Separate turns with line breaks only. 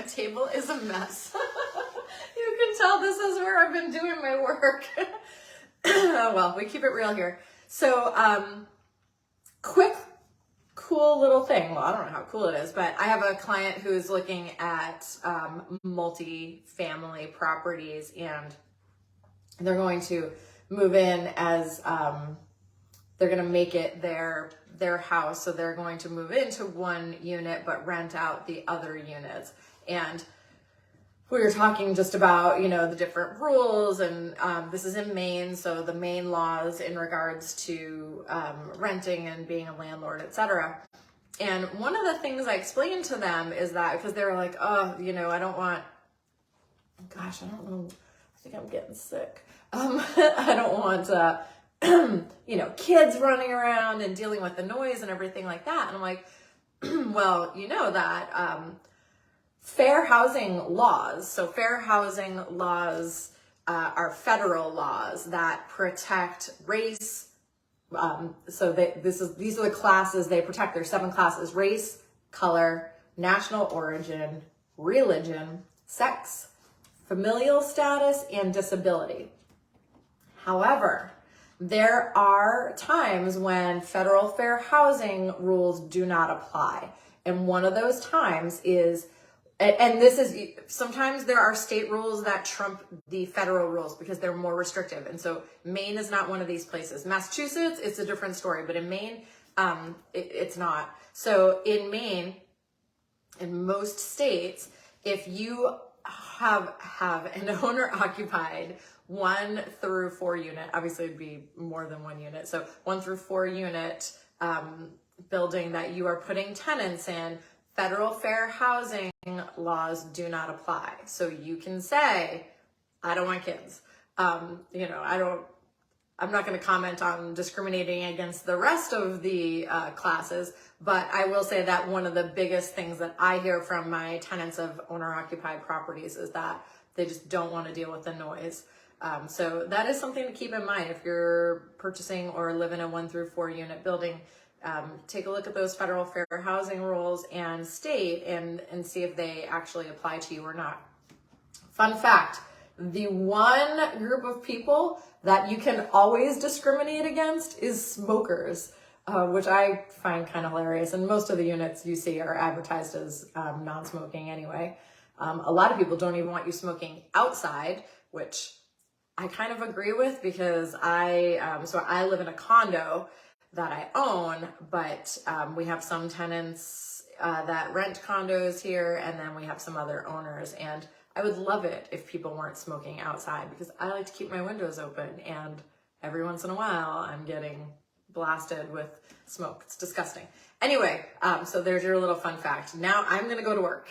My table is a mess. You can tell this is where I've been doing my work. Oh, well, we keep it real here. So, quick, cool little thing. Well, I don't know how cool it is, but I have a client who's looking at multi-family properties, and they're going to move in as they're going to make it their house. So they're going to move into one unit but rent out the other units. And we were talking just about, you know, the different rules, and this is in Maine, so the Maine laws in regards to renting and being a landlord, etc. And one of the things I explained to them is that, because they were like, oh, you know, I don't want, gosh, I don't know, I think I'm getting sick. I don't want, you know, kids running around and dealing with the noise and everything like that. And I'm like, well, you know that fair housing laws. So fair housing laws are federal laws that protect race. So these are the classes they protect. There's 7 classes: race, color, national origin, religion, sex, familial status, and disability. However, there are times when federal fair housing rules do not apply. And one of those times is, and this is, sometimes there are state rules that trump the federal rules because they're more restrictive. And so Maine is not one of these places. Massachusetts, it's a different story, but in Maine, it's not. So in Maine, in most states, if you have an owner occupied 1 through 4 unit, obviously it'd be more than 1 unit. So 1 through 4 unit building that you are putting tenants in, federal fair housing laws do not apply. So you can say, I don't want kids. You know, I'm not going to comment on discriminating against the rest of the classes, but I will say that one of the biggest things that I hear from my tenants of owner-occupied properties is that they just don't want to deal with the noise. So that is something to keep in mind if you're purchasing or live in a 1 through 4 unit building. Take a look at those federal fair housing rules and state and see if they actually apply to you or not. Fun fact, the one group of people that you can always discriminate against is smokers, which I find kind of hilarious. And most of the units you see are advertised as non-smoking anyway. A lot of people don't even want you smoking outside, which I kind of agree with, because I live in a condo that I own, but we have some tenants that rent condos here, and then we have some other owners. And I would love it if people weren't smoking outside, because I like to keep my windows open, and every once in a while I'm getting blasted with smoke. It's disgusting. Anyway, so there's your little fun fact. Now I'm gonna go to work.